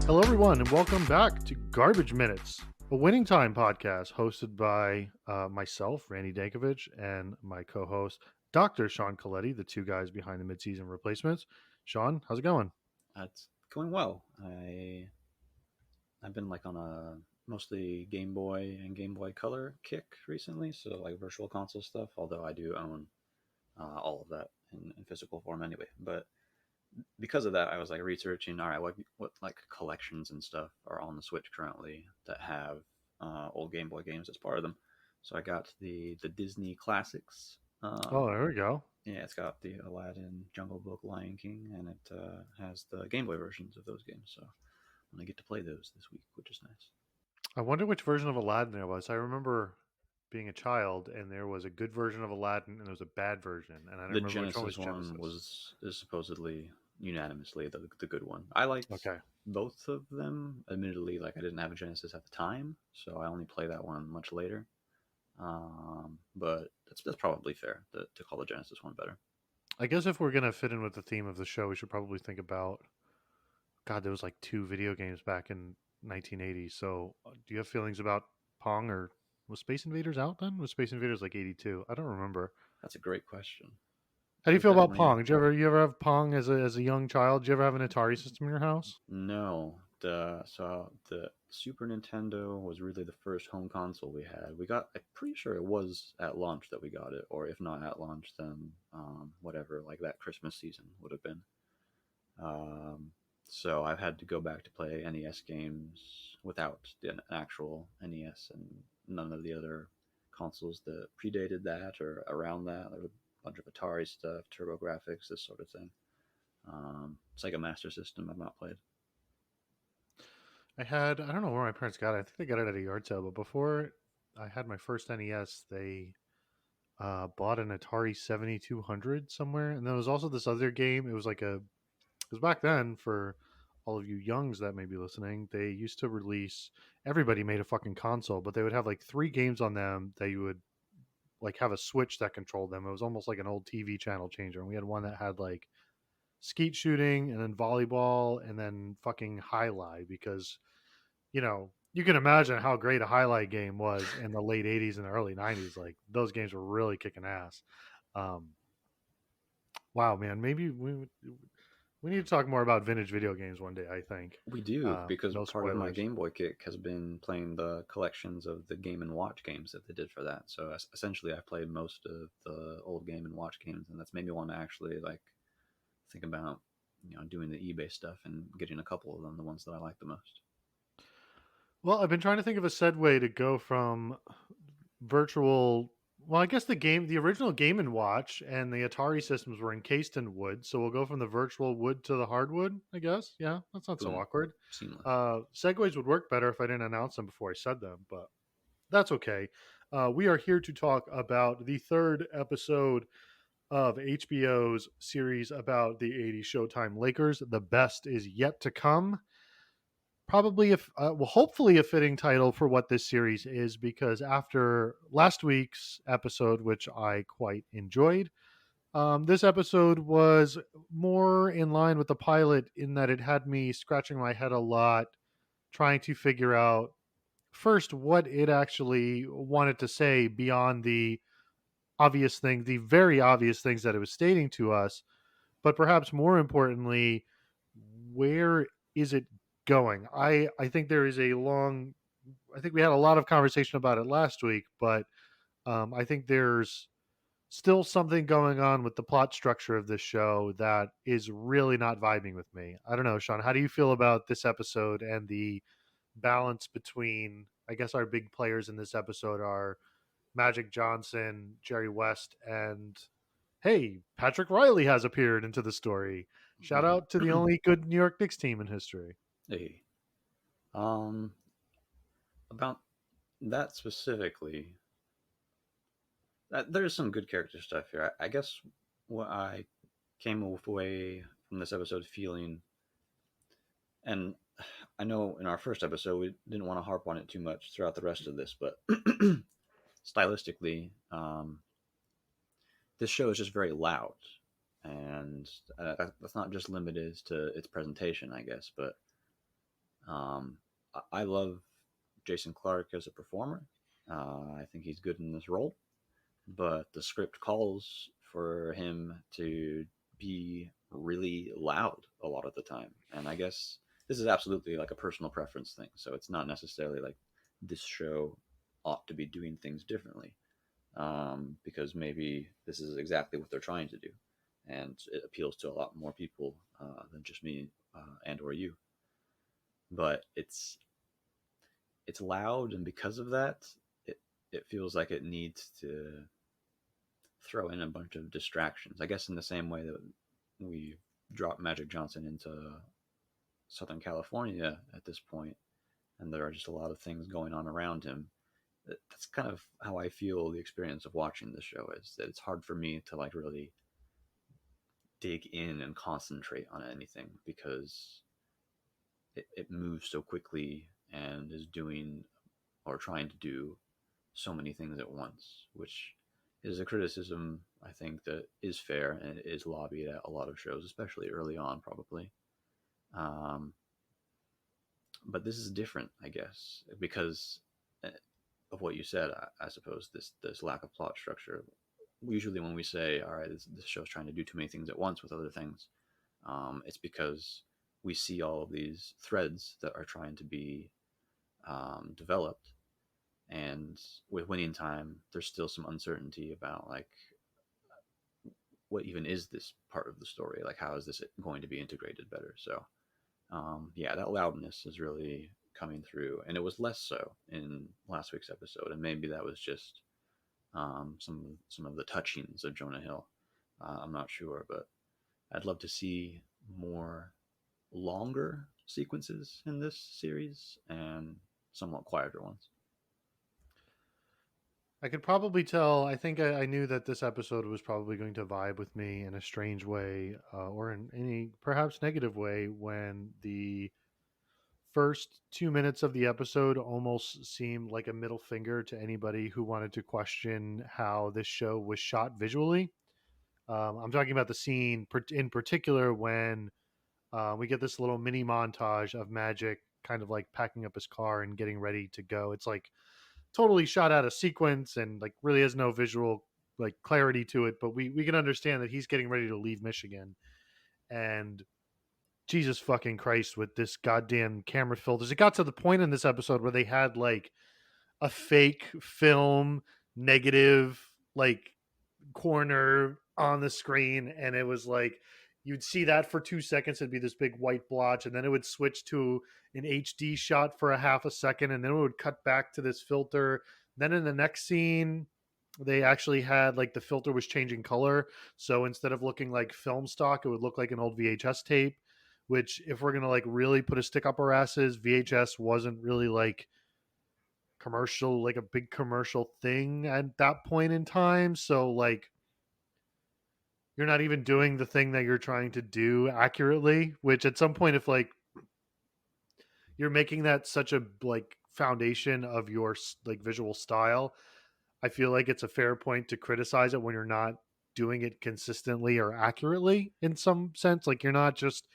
Hello, everyone, and welcome back to Garbage Minutes, a winning time podcast hosted by myself, Randy Dankovich, and my co-host, Dr. Sean Colletti, the two guys behind the midseason replacements. Sean, how's it going? It's going well. I've been like on a mostly Game Boy and Game Boy Color kick recently, so like virtual console stuff. Although I do own all of that in physical form anyway. But because of that, I was like researching. All right, what like collections and stuff are on the Switch currently that have old Game Boy games as part of them. So I got the Disney classics. Oh, there we go. Yeah, it's got the Aladdin, Jungle Book, Lion King, and it has the Game Boy versions of those games. So I'm gonna get to play those this week, which is nice. I wonder which version of Aladdin there was. I remember being a child, and there was a good version of Aladdin, and there was a bad version, and I don't The remember which one was Genesis one Genesis. is supposedly unanimously the good one. I liked Okay. both of them. Admittedly, like I didn't have a Genesis at the time, so I only play that one much later. But that's probably fair to call the Genesis one better. I guess if we're gonna fit in with the theme of the show, we should probably think about. God, there was like two video games back in 1980. So, do you have feelings about Pong, or was Space Invaders out then? Was Space Invaders like 82? I don't remember. That's a great question. How do It you was feel about definitely Pong? Did you ever have Pong as a young child? Did you ever have an Atari system in your house? no. The Super Nintendo was really the first home console we had. I'm pretty sure it was at launch that we got it, or if not at launch, then whatever, like that Christmas season would have been. Um, so I've had to go back to play NES games without an actual NES and none of the other consoles that predated that or around that. There was a bunch of Atari stuff, TurboGrafx, this sort of thing. Sega Master System I've not played. I don't know where my parents got it. I think they got it at a yard sale. But before I had my first NES, they bought an Atari 7200 somewhere. And there was also this other game. It was like because back then, for all of you youngs that may be listening, they used to release, everybody made a fucking console, but they would have like three games on them that you would like have a switch that controlled them. It was almost like an old TV channel changer. And we had one that had like skeet shooting and then volleyball and then fucking highlight because, you can imagine how great a highlight game was in the late 80s and the early 90s. Like those games were really kicking ass. Um, wow, man, maybe we need to talk more about vintage video games one day, I think. We do, because No part of my spoilers. Game Boy kick has been playing the collections of the Game and Watch games that they did for that. So essentially, I've played most of the old Game and Watch games, and that's made me want to actually like think about doing the eBay stuff and getting a couple of them, the ones that I like the most. Well, I've been trying to think of a segue to go from virtual. Well, I guess the original Game and Watch and the Atari systems were encased in wood, so we'll go from the virtual wood to the hardwood. I guess, yeah, that's not so Boom, awkward. seamless. Segues would work better if I didn't announce them before I said them, but that's okay. We are here to talk about the third episode of HBO's series about the '80s Showtime Lakers. The best is yet to come. Probably, if well, hopefully, a fitting title for what this series is, because after last week's episode, which I quite enjoyed, this episode was more in line with the pilot in that it had me scratching my head a lot, trying to figure out first what it actually wanted to say beyond the very obvious things that it was stating to us, but perhaps more importantly, where is it going? I think there is a long. I think we had a lot of conversation about it last week, but I think there's still something going on with the plot structure of this show that is really not vibing with me. I don't know, Sean. How do you feel about this episode and the balance between? I guess our big players in this episode are Magic Johnson, Jerry West, and hey, Patrick Riley has appeared into the story. Shout out to the only good New York Knicks team in history. Hey, um, about that specifically, There's some good character stuff here. I guess what I came away from this episode feeling, and I know in our first episode we didn't want to harp on it too much throughout the rest of this, but stylistically, this show is just very loud, and that's not just limited to its presentation, I guess, but um, I love Jason Clarke as a performer. I think he's good in this role, but the script calls for him to be really loud a lot of the time. And I guess this is absolutely like a personal preference thing. So it's not necessarily like this show ought to be doing things differently, because maybe this is exactly what they're trying to do. And it appeals to a lot more people than just me and or you. But it's loud, and because of that, it it feels like it needs to throw in a bunch of distractions. I guess in the same way that we dropped Magic Johnson into Southern California at this point, and there are just a lot of things going on around him. That's kind of how I feel the experience of watching this show is, that it's hard for me to like really dig in and concentrate on anything because it moves so quickly and is doing or trying to do so many things at once, which is a criticism I think that is fair and is lobbied at a lot of shows, especially early on, probably. Um, but this is different, I guess, because of what you said. I suppose this lack of plot structure. Usually, when we say, "All right, this show's trying to do too many things at once with other things," it's because we see all of these threads that are trying to be developed, and with winning time there's still some uncertainty about like what even is this part of the story, like how is this going to be integrated better. So yeah, that loudness is really coming through, and it was less so in last week's episode, and maybe that was just some of the touchings of Jonah Hill. I'm not sure, but I'd love to see more longer sequences in this series and somewhat quieter ones. I could probably tell. I think I knew that this episode was probably going to vibe with me in a strange way, or in any perhaps negative way, when the first 2 minutes of the episode almost seemed like a middle finger to anybody who wanted to question how this show was shot visually. I'm talking about the scene in particular when we get this little mini montage of Magic kind of like packing up his car and getting ready to go. It's like totally shot out of sequence and like really has no visual like clarity to it, but we can understand that he's getting ready to leave Michigan. And Jesus fucking Christ, with this goddamn camera filters, it got to the point in this episode where they had like a fake film negative like corner on the screen, and it was like you'd see that for 2 seconds, it'd be this big white blotch, and then it would switch to an HD shot for a half a second, and then it would cut back to this filter. Then in the next scene they actually had like the filter was changing color, so instead of looking like film stock it would look like an old VHS tape, which if we're gonna like really put a stick up our asses, VHS wasn't really like commercial, like a big commercial thing at that point in time. So like you're not even doing the thing that you're trying to do accurately, which at some point if like you're making that such a like foundation of your like visual style, I feel like it's a fair point to criticize it when you're not doing it consistently or accurately in some sense. Like you're not just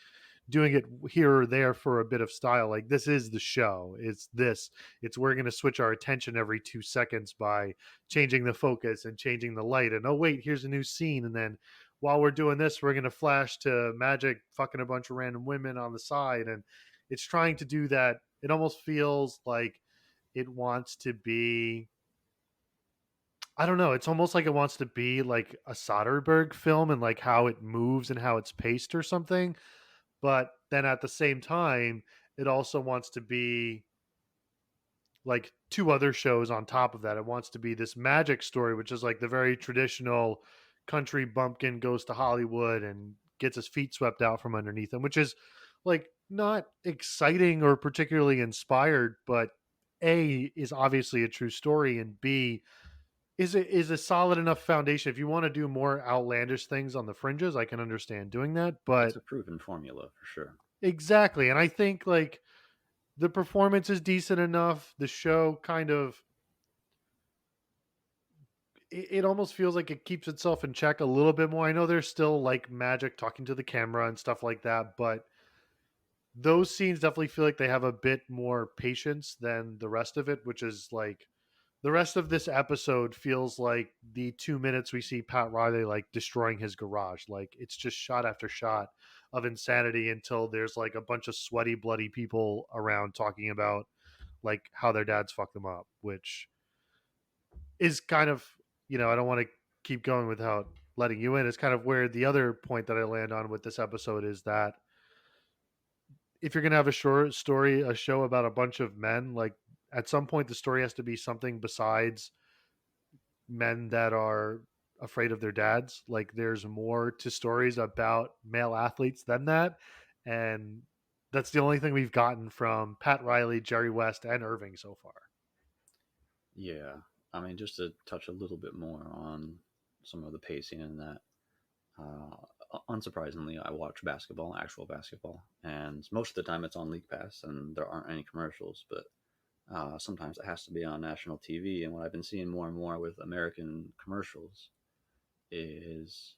doing it here or there for a bit of style. Like this is the show. It's this. It's we're going to switch our attention every 2 seconds by changing the focus and changing the light. And oh wait, here's a new scene. And then while we're doing this, we're going to flash to Magic fucking a bunch of random women on the side. And it's trying to do that. It almost feels like it wants to be. I don't know. It's almost like it wants to be like a Soderbergh film and like how it moves and how it's paced or something, but then at the same time it also wants to be like two other shows on top of that. It wants to be this Magic story, which is like the very traditional country bumpkin goes to Hollywood and gets his feet swept out from underneath him, which is like not exciting or particularly inspired, but A is obviously a true story, and B is a solid enough foundation. If you want to do more outlandish things on the fringes, I can understand doing that. It's But a proven formula for sure. exactly, and I think like the performance is decent enough. The show kind of it almost feels like it keeps itself in check a little bit more. I know there's still like magic talking to the camera and stuff like that, but those scenes definitely feel like they have a bit more patience than the rest of it, which is like the rest of this episode feels like the 2 minutes we see Pat Riley like destroying his garage. Like it's just shot after shot of insanity until there's like a bunch of sweaty, bloody people around talking about like how their dads fucked them up, which is kind of, I don't want to keep going without letting you in. It's kind of where the other point that I land on with this episode is that if you're going to have a short story, a show about a bunch of men, like at some point the story has to be something besides men that are afraid of their dads. Like there's more to stories about male athletes than that. And that's the only thing we've gotten from Pat Riley, Jerry West, and Irving so far. Yeah, I mean, just to touch a little bit more on some of the pacing in that. Unsurprisingly, I watch basketball, actual basketball, and most of the time it's on League Pass, and there aren't any commercials. But sometimes it has to be on national TV. And what I've been seeing more and more with American commercials is,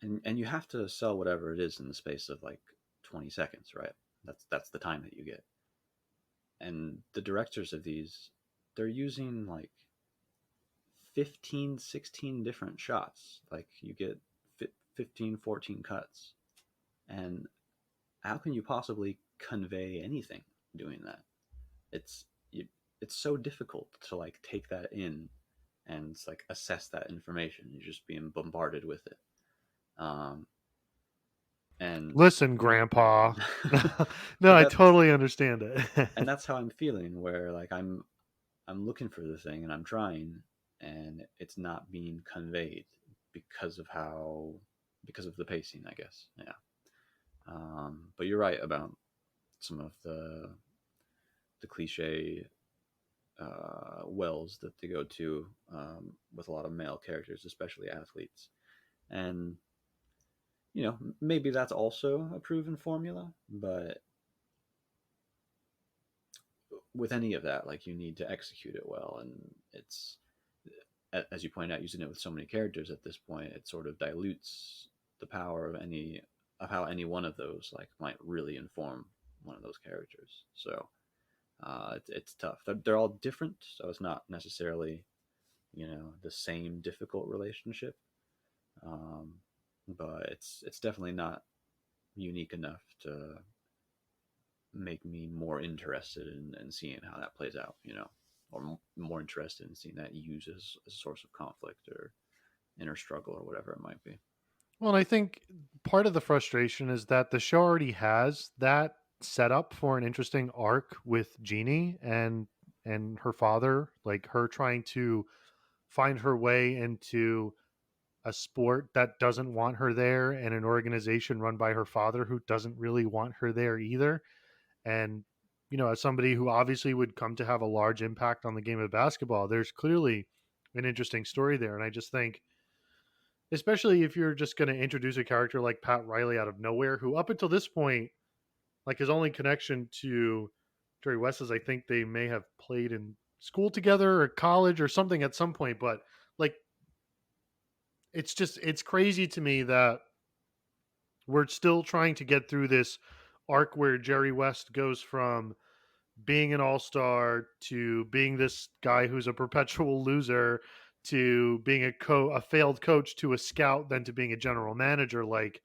and you have to sell whatever it is in the space of like 20 seconds, right? That's the time that you get. And the directors of these, they're using like 15, 16 different shots. Like you get 15, 14 cuts. And how can you possibly convey anything doing that? It's you, it's so difficult to like take that in and like assess that information. You're just being bombarded with it. Um, and Listen, Grandpa. No, but I that's totally understand and it. that's how I'm feeling. Where like I'm looking for the thing and I'm trying, and it's not being conveyed because of how because of the pacing, I guess. Yeah. But you're right about some of the cliche wells that they go to with a lot of male characters, especially athletes. And maybe that's also a proven formula, but with any of that, like you need to execute it well, and it's as you point out, using it with so many characters at this point, it sort of dilutes the power of how any one of those like might really inform one of those characters. So it's tough. They're all different, so it's not necessarily the same difficult relationship, um, but it's definitely not unique enough to make me more interested in seeing how that plays out. Or more interested in seeing that used as a source of conflict or inner struggle or whatever it might be. Well, and I think part of the frustration is that the show already has that set up for an interesting arc with Jeannie and her father, like her trying to find her way into a sport that doesn't want her there and an organization run by her father who doesn't really want her there either. And as somebody who obviously would come to have a large impact on the game of basketball, there's clearly an interesting story there. And I just think, especially if you're just going to introduce a character like Pat Riley out of nowhere, who up until this point, like his only connection to Jerry West is I think they may have played in school together or college or something at some point. But like, it's crazy to me that we're still trying to get through this arc where Jerry West goes from being an all-star to being this guy who's a perpetual loser to being a failed coach to a scout then to being a general manager. Like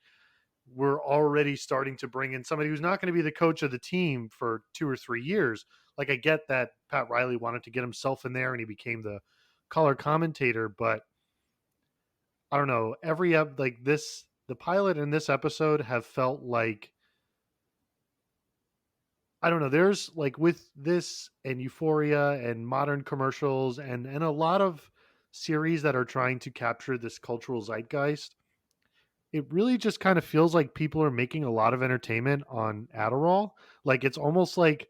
we're already starting to bring in somebody who's not going to be the coach of the team for 2 or 3 years. Like I get that Pat Riley wanted to get himself in there and he became the color commentator, but I don't know, like this the pilot in this episode have felt like, I don't know. There's like with this and Euphoria and modern commercials and a lot of series that are trying to capture this cultural zeitgeist. It really just kind of feels like people are making a lot of entertainment on Adderall. Like it's almost like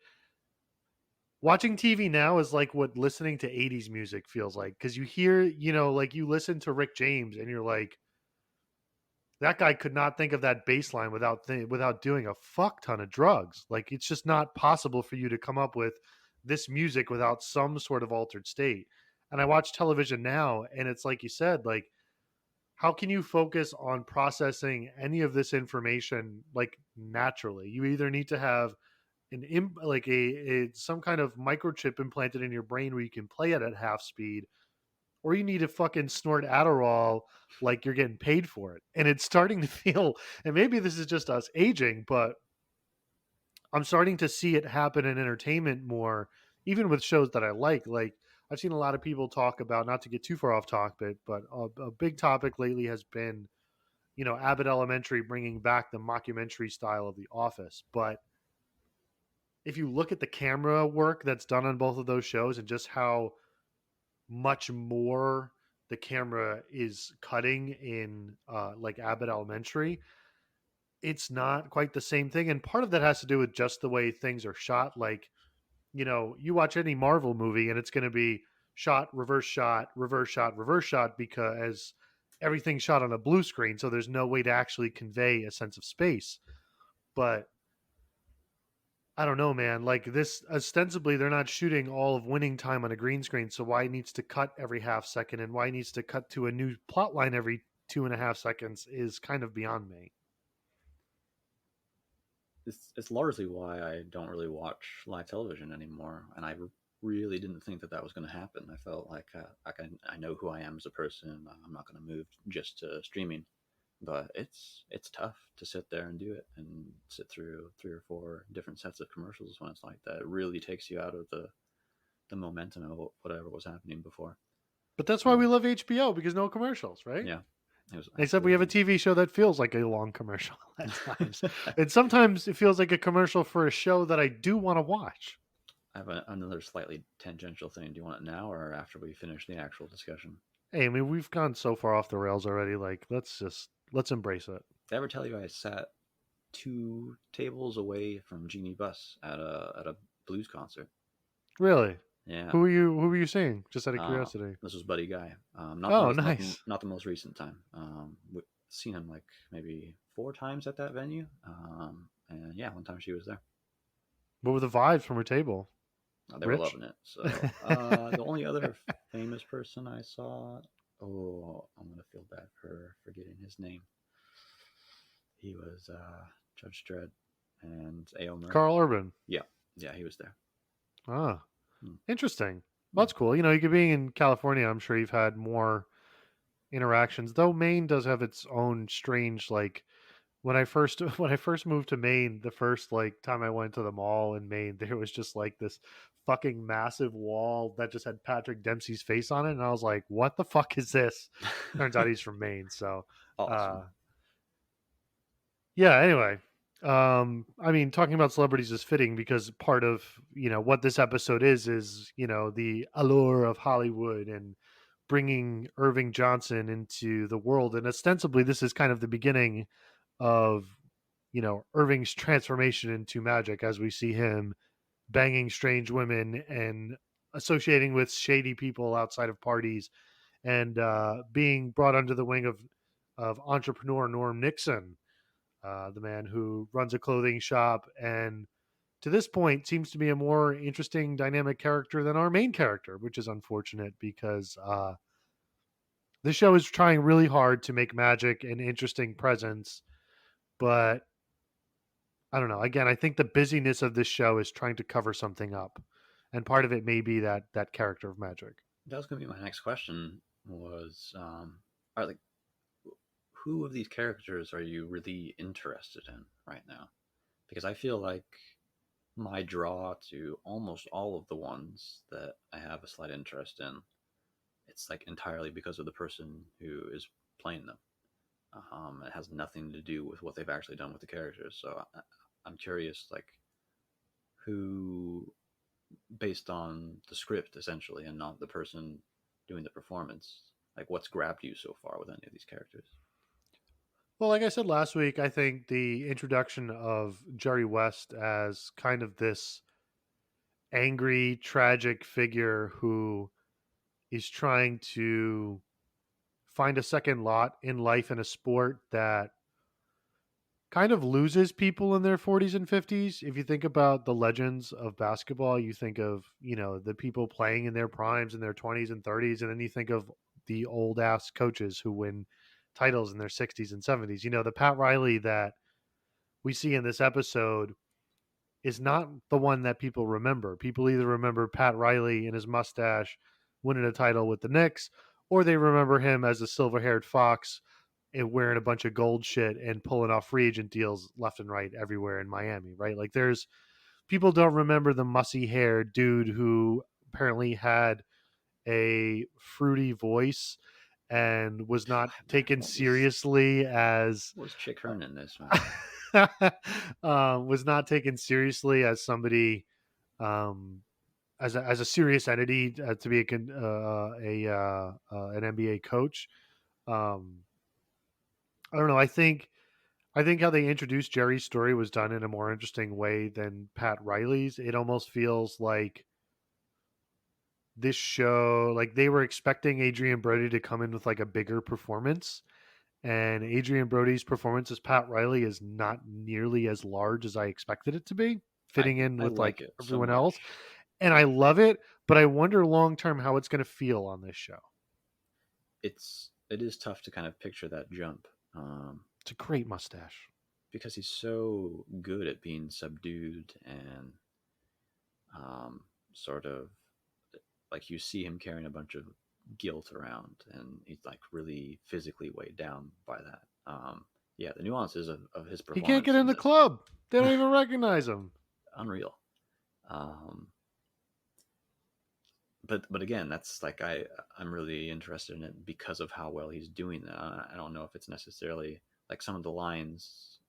Watching TV now is like what listening to 80s music feels like, because you hear, like you listen to Rick James and you're like, that guy could not think of that bass line without doing a fuck ton of drugs. Like it's just not possible for you to come up with this music without some sort of altered state. And I watch television now, and it's like you said, like how can you focus on processing any of this information like naturally? You either need to have like a some kind of microchip implanted in your brain where you can play it at half speed, or you need to fucking snort Adderall like you're getting paid for it. And it's starting to feel, and maybe this is just us aging, but I'm starting to see it happen in entertainment more, even with shows that I like. Like I've seen a lot of people talk about, not to get too far off topic, but a big topic lately has been, Abbott Elementary bringing back the mockumentary style of The Office. But if you look at the camera work that's done on both of those shows and just how much more the camera is cutting in like Abbott Elementary, it's not quite the same thing. And part of that has to do with just the way things are shot. Like, you watch any Marvel movie and it's going to be shot, reverse shot, reverse shot, reverse shot, because everything's shot on a blue screen. So there's no way to actually convey a sense of space. But I don't know, man. Like this, ostensibly, they're not shooting all of Winning Time on a green screen. So why it needs to cut every half second, and why it needs to cut to a new plot line every 2.5 seconds is kind of beyond me. It's largely why I don't really watch live television anymore, and I really didn't think that that was going to happen. I felt like I know who I am as a person. I'm not going to move just to streaming, but it's tough to sit there and do it and sit through 3 or 4 different sets of commercials when it's like that. It really takes you out of the momentum of whatever was happening before. But that's why we Um, love HBO, because no commercials, right? yeah, it was Except we have a absolutely. TV show that feels like a long commercial at times. And sometimes it feels like a commercial for a show that I do want to watch. I have another slightly tangential thing. Do you want it now or after we finish the actual discussion? Hey, I mean, we've gone so far off the rails already. Like, let's embrace it. Did I ever tell you I sat 2 tables away from Jeannie Buss at a blues concert? Really? Yeah. Who were you seeing? Just out of Uh, curiosity. this was Buddy Guy. Oh, nice. Not the most recent time. We seen him like maybe 4 times at that venue. And yeah, one time she was there. What were the vibes from her table? They were Rich? loving it. So the only other famous person I saw, oh, I'm gonna feel bad for forgetting his name. He was Judge Dredd and A.O. Murray. Carl Urban. Yeah, yeah, he was there. Ah, Hmm. interesting. Well, Yeah. that's cool. You could being in California, I'm sure you've had more interactions. Though Maine does have its own strange, like when I first when I first moved to Maine, the first like time I went to the mall in Maine, there was just like this fucking massive wall that just had Patrick Dempsey's face on it, and I was like, "What the fuck is this?" Turns out he's from Maine. So, uh, Awesome. yeah. Anyway, I mean, talking about celebrities is fitting, because part of what this episode is the allure of Hollywood and bringing Irving Johnson into the world, and ostensibly this is kind of the beginning of Irving's transformation into magic, as we see him banging strange women and associating with shady people outside of parties, and being brought under the wing of entrepreneur Norm Nixon, the man who runs a clothing shop, and to this point seems to be a more interesting dynamic character than our main character, which is unfortunate, because this show is trying really hard to make magic an interesting presence, but I don't know. Again, I think the busyness of this show is trying to cover something up, and part of it may be that character of magic. That was gonna be my next question. Was are like who of these characters are you really interested in right now? Because I feel like my draw to almost all of the ones that I have a slight interest in, it's like entirely because of the person who is playing them. It has nothing to do with what they've actually done with the characters. So I'm curious, like who, based on the script essentially, and not the person doing the performance, like what's grabbed you so far with any of these characters? Well, like I said last week, I think the introduction of Jerry West as kind of this angry, tragic figure who is trying to find a second lot in life in a sport that kind of loses people in their 40s and 50s. If you think about the legends of basketball, you think of, the people playing in their primes in their 20s and 30s, and then you think of the old ass coaches who win titles in their 60s and 70s. The Pat Riley that we see in this episode is not the one that people remember. People either remember Pat Riley and his mustache winning a title with the Knicks, or they remember him as a silver haired fox and wearing a bunch of gold shit and pulling off free agent deals left and right everywhere in Miami, right? Like there's people don't remember the mussy haired dude who apparently had a fruity voice and was not Man, taken seriously as what was Chick Hearn in this, man? was not taken seriously as somebody um, as a serious entity to be an NBA coach. Um, I don't know. I think how they introduced Jerry's story was done in a more interesting way than Pat Riley's. It almost feels like this show, like they were expecting Adrian Brody to come in with like a bigger performance, and Adrian Brody's performance as Pat Riley is not nearly as large as I expected it to be, I fitting in I with like like it so everyone else. much. And I love it, but I wonder long term how it's going to feel on this show. It is tough to kind of picture that jump, um, It's a great mustache. because he's so good at being subdued and um, sort of like you see him carrying a bunch of guilt around, and he's like really physically weighed down by that. Yeah, the nuances of his He can't get performance in in the this, club. They don't even recognize him. unreal. Um, but again, that's like I'm really interested in it because of how well he's doing that. I don't know if it's necessarily like some of the lines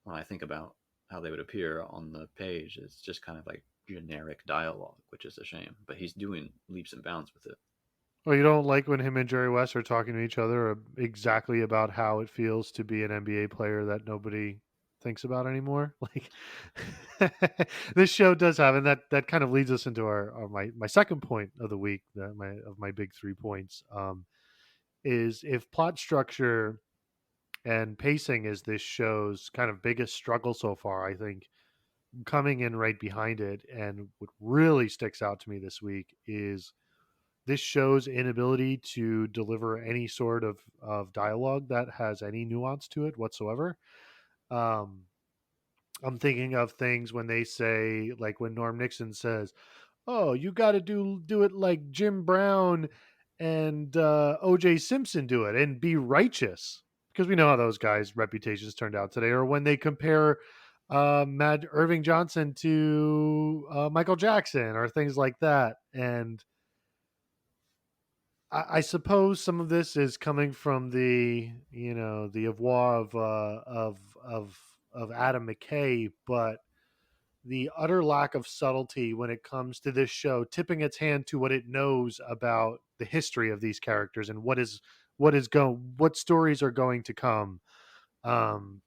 when I think about how they would appear on the page. It's just kind of like generic dialogue, which is a shame. But he's doing leaps and bounds with it. Well, you don't like when him and Jerry West are talking to each other exactly about how it feels to be an NBA player that nobody thinks about anymore. Like this show does have, and that kind of leads us into my second point of the week, my big 3 points. Is if plot structure and pacing is this show's kind of biggest struggle so far, I think coming in right behind it, and what really sticks out to me this week is this show's inability to deliver any sort of dialogue that has any nuance to it whatsoever. Um, I'm thinking of things when they say, like when Norm Nixon says, "Oh, you got to do it like Jim Brown and O.J. Simpson do it, and be righteous," because we know how those guys' reputations turned out today. Or when they compare Matt Irving Johnson to Michael Jackson, or things like that, and I suppose some of this is coming from the avoir of Adam McKay, but the utter lack of subtlety when it comes to this show, tipping its hand to what it knows about the history of these characters and what stories are going to come, um,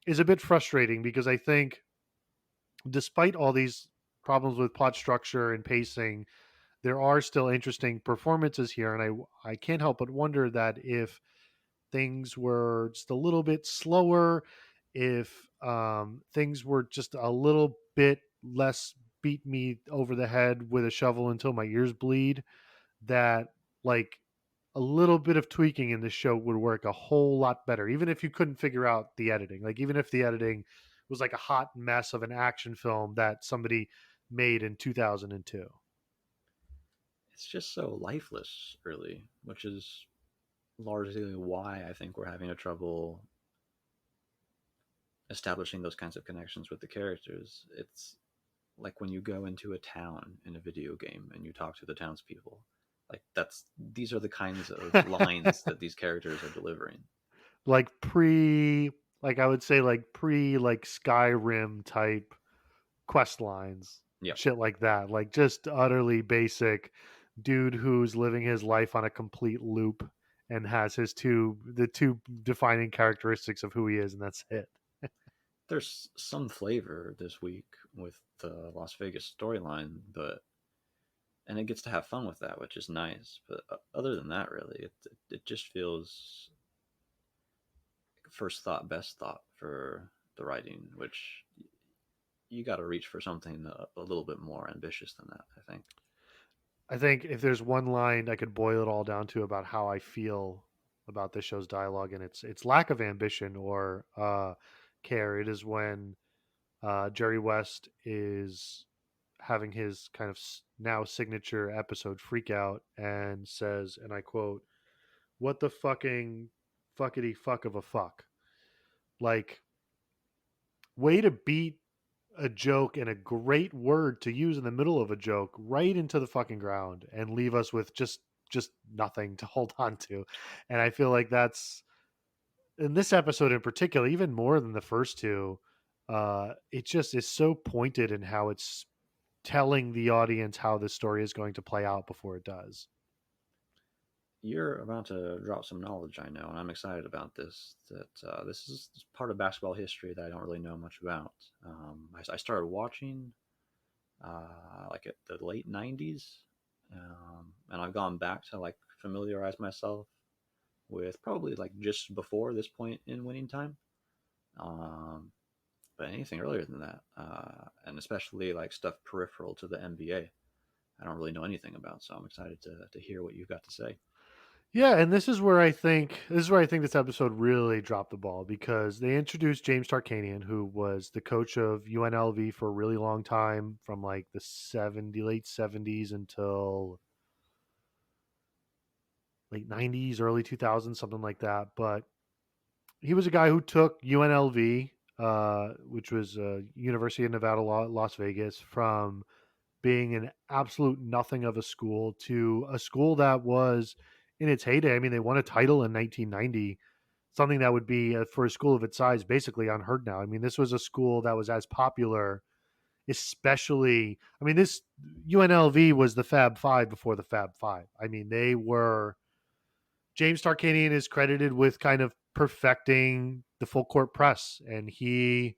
is a bit frustrating because I think, despite all these problems with plot structure and pacing, there are still interesting performances here, and I can't help but wonder that if things were just a little bit slower, if things were just a little bit less beat me over the head with a shovel until my ears bleed, that like a little bit of tweaking in this show would work a whole lot better, even if you couldn't figure out the editing. Like even if the editing was like a hot mess of an action film that somebody made in 2002. It's just so lifeless, really, which is largely why I think we're having a trouble establishing those kinds of connections with the characters. It's like when you go into a town in a video game and you talk to the townspeople. Like these are the kinds of lines that these characters are delivering. like pre like I would say like pre like Skyrim type quest lines, Yeah, shit like that. Like just utterly basic dude who's living his life on a complete loop and has the two defining characteristics of who he is, and that's it. there's some flavor this week with the Las Vegas storyline, but and it gets to have fun with that, which is nice. But other than that, really, it just feels first thought, best thought for the writing, which you got to reach for something a little bit more ambitious than that, I think. I think if there's one line I could boil it all down to about how I feel about this show's dialogue and its lack of ambition or care, it is when Jerry West is having his kind of now signature episode freak out and says, and I quote, "What the fucking fuckity fuck of a fuck." Like, way to beat a joke and a great word to use in the middle of a joke right into the fucking ground and leave us with just nothing to hold on to. And I feel like that's in this episode in particular, even more than the first two. It just is so pointed in how it's telling the audience how this story is going to play out before it does. You're about to drop some knowledge, I know, and I'm excited about this. That this is part of basketball history that I don't really know much about. I started watching like at the late '90s, and I've gone back to like familiarize myself with probably like just before this point in winning time. Um, but anything earlier than that, and especially like stuff peripheral to the NBA, I don't really know anything about. So I'm excited to hear what you've got to say. Yeah, and this is where I think this episode really dropped the ball because they introduced James Tarkanian, who was the coach of UNLV for a really long time, from like the late 70s until late 90s, early 2000s, something like that. But he was a guy who took UNLV, which was University of Nevada, Las Vegas, from being an absolute nothing of a school to a school that was in its heyday. I mean, they won a title in 1990, something that would be for a school of its size basically unheard now. I mean, this was a school that was as popular, especially. I mean, this UNLV was the Fab Five before the Fab Five. I mean, they were. James Tarkanian is credited with kind of perfecting the full court press, and he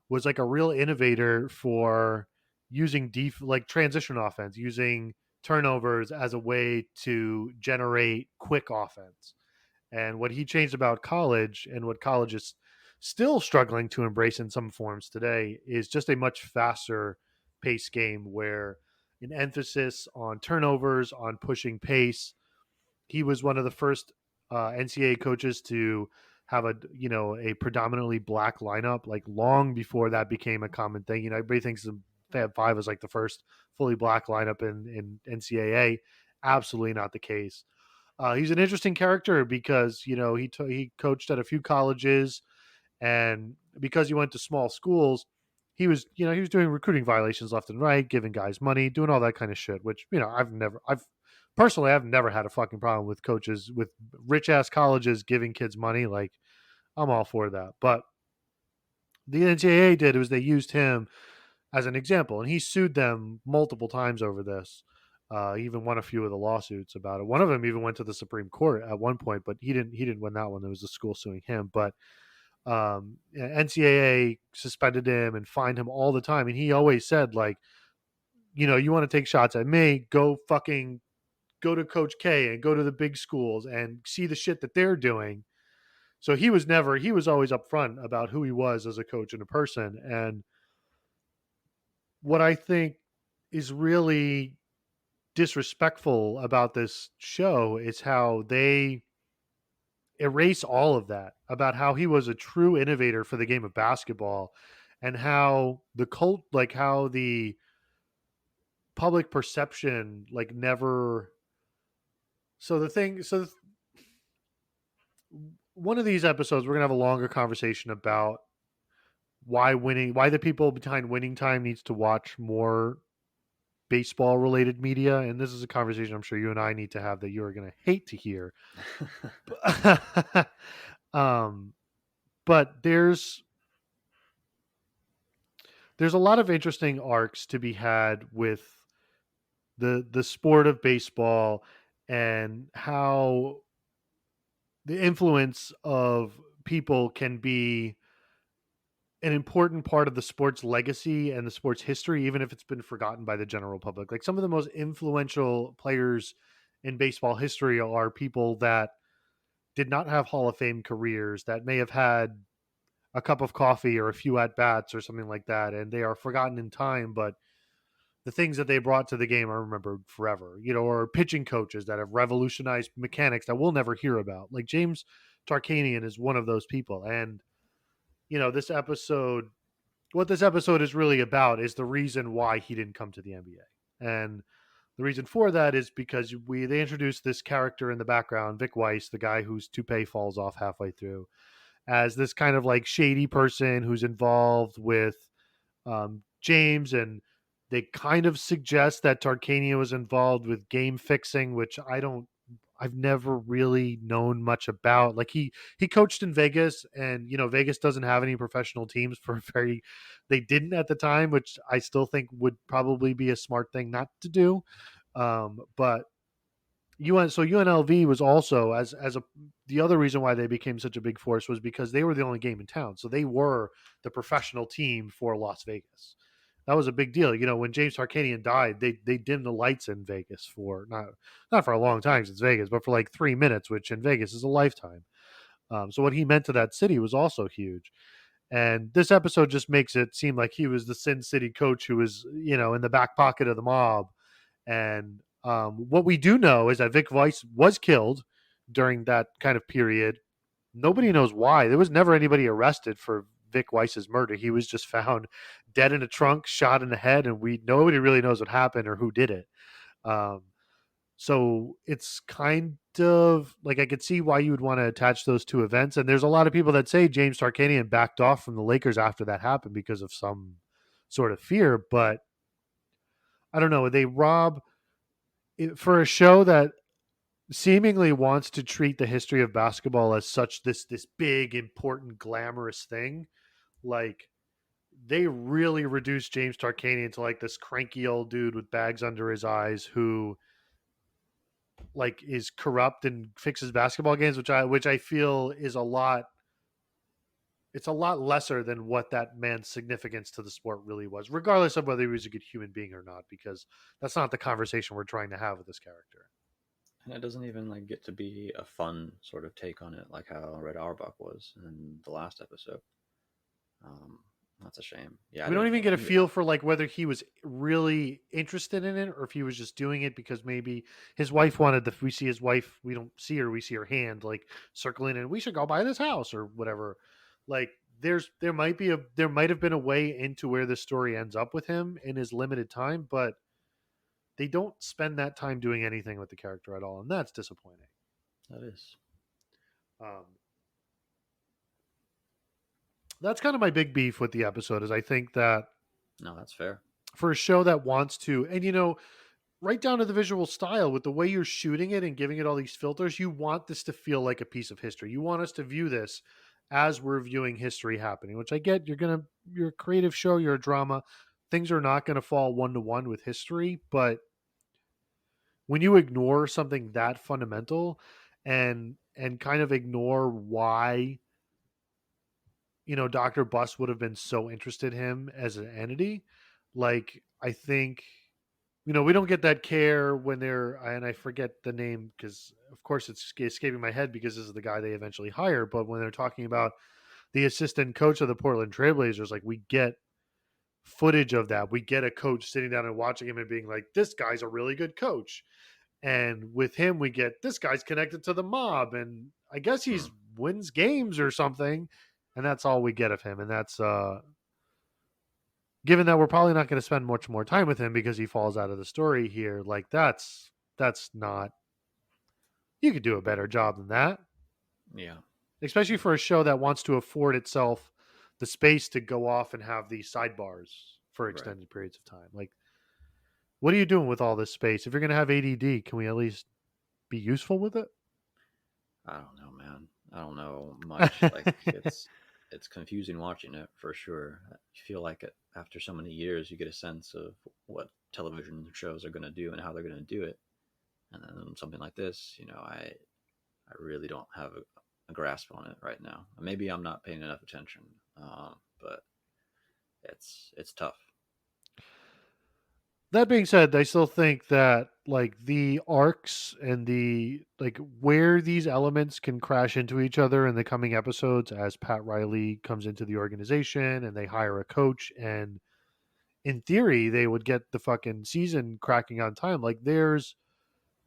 was like a real innovator for using like transition offense, using turnovers as a way to generate quick offense. And what he changed about college and what college is still struggling to embrace in some forms today is just a much faster pace game where an emphasis on turnovers, on pushing pace. He was one of the first NCAA coaches to have a predominantly black lineup, like long before that became a common thing. Everybody thinks the Fab Five was like the first fully black lineup in NCAA. Absolutely not the case. He's an interesting character because he coached at a few colleges, and because he went to small schools, he was doing recruiting violations left and right, giving guys money, doing all that kind of shit. Which I've never had a fucking problem with coaches with rich ass colleges giving kids money. Like, I'm all for that, but the NCAA did was they used him as an example, and he sued them multiple times over this. He even won a few of the lawsuits about it. One of them even went to the Supreme Court at one point, but he didn't win that one. There was the school suing him, but NCAA suspended him and fined him all the time, and he always said like, you want to take shots at me, go to Coach K and go to the big schools and see the shit that they're doing. So he was always upfront about who he was as a coach and a person. And what I think is really disrespectful about this show is how they erase all of that about how he was a true innovator for the game of basketball and how the public perception like never so the thing so th- one of these episodes we're going to have a longer conversation about why the people behind winning time needs to watch more baseball related media, and this is a conversation I'm sure you and I need to have that you are going to hate to hear. um but there's a lot of interesting arcs to be had with the sport of baseball and how the influence of people can be an important part of the sport's legacy and the sport's history, even if it's been forgotten by the general public. Like some of the most influential players in baseball history are people that did not have Hall of Fame careers, that may have had a cup of coffee or a few at bats or something like that, and they are forgotten in time. But the things that they brought to the game are remembered forever. Or pitching coaches that have revolutionized mechanics that we'll never hear about. Like James Tarkanian is one of those people, and this episode what this episode is really about is the reason why he didn't come to the NBA. And the reason for that is because they introduced this character in the background, Vic Weiss, the guy whose toupee falls off halfway through, as this kind of like shady person who's involved with James, and they kind of suggest that Tarkania was involved with game fixing, which I've never really known much about. Like he coached in Vegas, and Vegas doesn't have any professional teams for very they didn't at the time, which I still think would probably be a smart thing not to do. But UNLV was also as a the other reason why they became such a big force was because they were the only game in town. So they were the professional team for Las Vegas. That was a big deal. When James Tarkanian died, they dimmed the lights in Vegas for not for a long time since Vegas, but for like 3 minutes, which in Vegas is a lifetime. So what he meant to that city was also huge. And this episode just makes it seem like he was the Sin City coach who was, in the back pocket of the mob. And what we do know is that Vic Weiss was killed during that kind of period. Nobody knows why. There was never anybody arrested for Vic Weiss's murder. He was just found dead in a trunk, shot in the head, and nobody really knows what happened or who did it. Um, so it's kind of like I could see why you would want to attach those two events. And there's a lot of people that say James Tarkanian backed off from the Lakers after that happened because of some sort of fear. But I don't know. They rob for a show that seemingly wants to treat the history of basketball as such this big, important, glamorous thing. Like they really reduced James Tarkanian to like this cranky old dude with bags under his eyes who like is corrupt and fixes basketball games, which I feel is a lot. It's a lot lesser than what that man's significance to the sport really was, regardless of whether he was a good human being or not, because that's not the conversation we're trying to have with this character. And it doesn't even like get to be a fun sort of take on it, like how Red Auerbach was in the last episode. Um, that's a shame. Yeah, We don't even get a feel for like whether he was really interested in it or if he was just doing it because maybe his wife wanted the. We see his wife. We don't see her. We see her hand like circling, and we should go buy this house or whatever. Like there might have been a way into where the story ends up with him in his limited time, but they don't spend that time doing anything with the character at all, and that's disappointing. That is. Um, that's kind of my big beef with the episode. Is I think that No, that's fair. for a show that wants to, and right down to the visual style with the way you're shooting it and giving it all these filters, you want this to feel like a piece of history. You want us to view this as we're viewing history happening, which I get. You're a creative show, you're a drama. Things are not going to fall one to one with history, but when you ignore something that fundamental and kind of ignore why Dr. Bus would have been so interested in him as an entity, like I think we don't get that care when they're, and I forget the name because of course it's escaping my head because this is the guy they eventually hire, but when they're talking about the assistant coach of the Portland Trailblazers, like we get footage of that. We get a coach sitting down and watching him and being like, this guy's a really good coach. And with him, we get this guy's connected to the mob, and I guess he's wins games or something. And that's all we get of him. And that's given that we're probably not going to spend much more time with him because he falls out of the story here. Like that's not. You could do a better job than that, Yeah. especially for a show that wants to afford itself the space to go off and have these sidebars for Right. extended periods of time. Like, what are you doing with all this space? If you're going to have ADD, can we at least be useful with it? I don't know, man. I don't know much. Like it's confusing watching it for sure. You feel like it after so many years, you get a sense of what television shows are going to do and how they're going to do it. And then something like this, I really don't have a grasp on it right now. Maybe I'm not paying enough attention. but it's tough. That being said, I still think that like the arcs and the like where these elements can crash into each other in the coming episodes as Pat Riley comes into the organization and they hire a coach, and in theory they would get the fucking season cracking on time. Like there's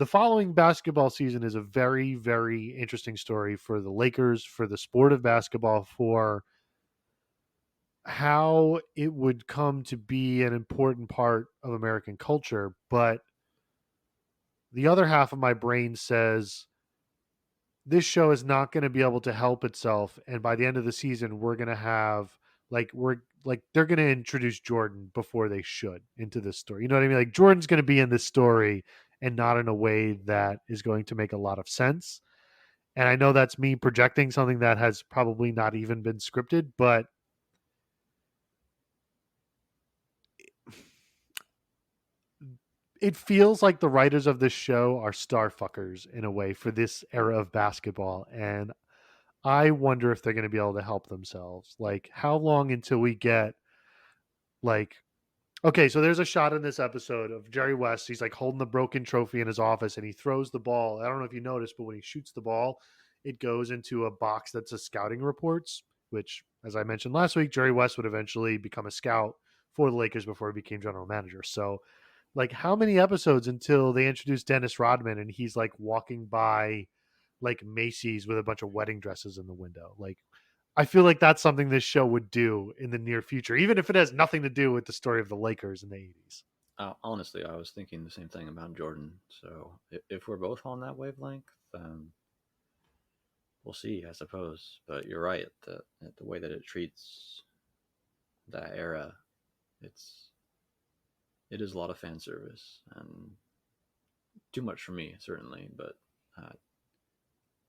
the following basketball season is a very, very interesting story for the Lakers, for the sport of basketball, for how it would come to be an important part of American culture. But the other half of my brain says this show is not going to be able to help itself. And by the end of the season, we're going to have they're going to introduce Jordan before they should into this story. You know what I mean? Like Jordan's going to be in this story and not in a way that is going to make a lot of sense. And I know that's me projecting something that has probably not even been scripted, but it feels like the writers of this show are star fuckers in a way for this era of basketball. And I wonder if they're going to be able to help themselves. Like, how long until we get, like, okay, so there's a shot in this episode of Jerry West. He's like holding the broken trophy in his office and he throws the ball. I don't know if you noticed, but when he shoots the ball, it goes into a box that's a scouting reports, which, as I mentioned last week, Jerry West would eventually become a scout for the Lakers before he became general manager. So, like, how many episodes until they introduce Dennis Rodman and he's like walking by like Macy's with a bunch of wedding dresses in the window? Like, I feel like that's something this show would do in the near future, even if it has nothing to do with the story of the Lakers in the 80s. Honestly, I was thinking the same thing about Jordan. So if we're both on that wavelength, then we'll see, I suppose. But you're right. The way that it treats that era, it's it is a lot of fan service and too much for me, certainly. But uh,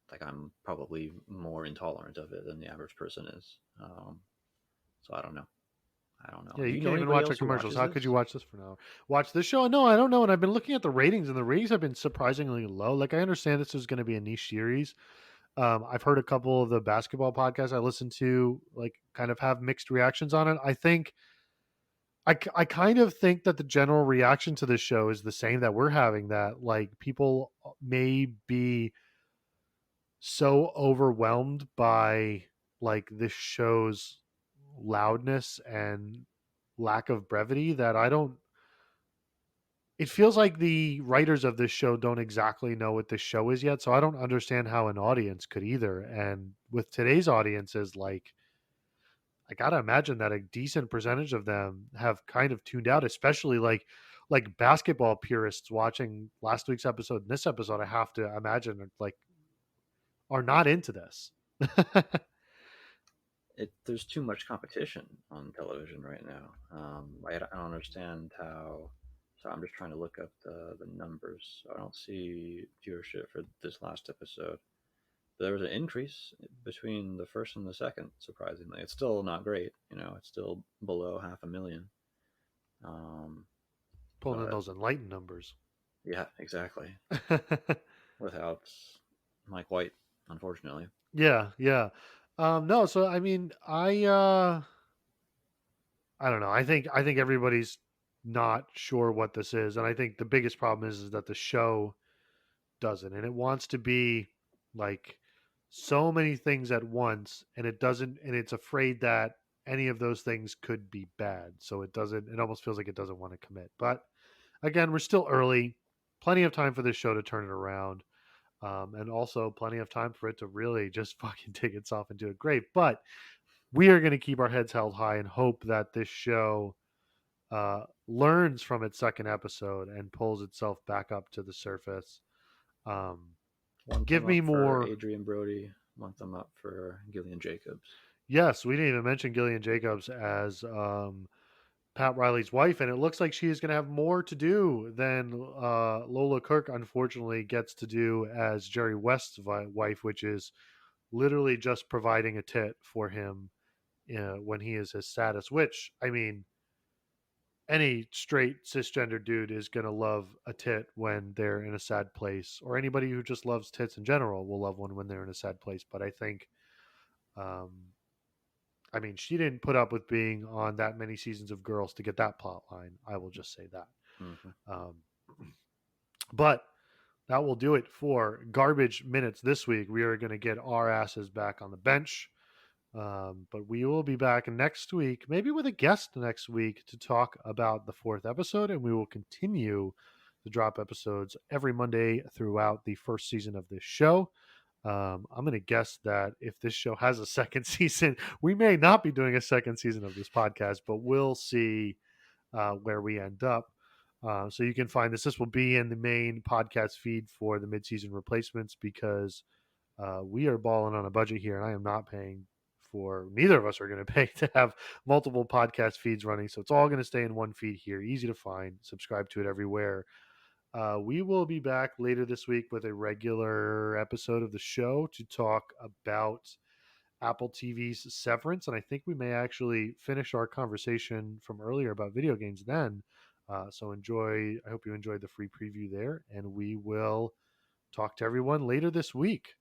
like I'm probably more intolerant of it than the average person is. So I don't know. I don't know. Yeah, Do you you know can't even anybody watch the else who commercials. watches How could you this? watch this for an hour? Watch this show? No, I don't know. And I've been looking at the ratings, and the ratings have been surprisingly low. Like, I understand this is going to be a niche series. I've heard a couple of the basketball podcasts I listen to, like, kind of have mixed reactions on it. I kind of think that the general reaction to this show is the same that we're having, that, like, people may be so overwhelmed by, like, this show's loudness and lack of brevity that I don't it feels like the writers of this show don't exactly know what this show is yet, so I don't understand how an audience could either. And with today's audiences, like, I gotta imagine that a decent percentage of them have kind of tuned out, especially like basketball purists watching last week's episode and this episode. I have to imagine like are not into this. There's too much competition on television right now. I don't understand how. So I'm just trying to look up the numbers. I don't see viewership for this last episode. But there was an increase between the first and the second. Surprisingly, it's still not great. It's still below 500,000. Um, Pulling in but those enlightened numbers. yeah, exactly. Without Mike White, unfortunately. Yeah, yeah. No, so I mean, I don't know. I think everybody's not sure what this is, and I think the biggest problem is that the show doesn't, and it wants to be like so many things at once, and it doesn't, and it's afraid that any of those things could be bad, so it doesn't. It almost feels like it doesn't want to commit. But again, we're still early. Plenty of time for this show to turn it around. And also plenty of time for it to really just fucking dig itself into a grave. But we are going to keep our heads held high and hope that this show learns from its second episode and pulls itself back up to the surface. Um, One give thumb me up for more. Adrian Brody. One thumb up for Gillian Jacobs. Yes, we didn't even mention Gillian Jacobs as Pat Riley's wife, and it looks like she is going to have more to do than Lola Kirk, unfortunately, gets to do as Jerry West's wife, which is literally just providing a tit for him when he is his saddest. Which, I mean, any straight cisgender dude is going to love a tit when they're in a sad place, or anybody who just loves tits in general will love one when they're in a sad place. But um, I mean, she didn't put up with being on that many seasons of Girls to get that plot line. I will just say that. Hmm. Um, but that will do it for garbage minutes this week. We are going to get our asses back on the bench. But we will be back next week, maybe with a guest next week, to talk about the fourth episode. And we will continue to drop episodes every Monday throughout the first season of this show. I'm going to guess that if this show has a second season, we may not be doing a second season of this podcast, but we'll see where we end up. So you can find this. This will be in the main podcast feed for the midseason replacements because we are balling on a budget here, and I am not paying for. Neither of us are going to pay to have multiple podcast feeds running. So it's all going to stay in one feed here, easy to find. Subscribe to it everywhere. We will be back later this week with a regular episode of the show to talk about Apple TV's Severance, and I think we may actually finish our conversation from earlier about video games then. So enjoy. I hope you enjoyed the free preview there, and we will talk to everyone later this week.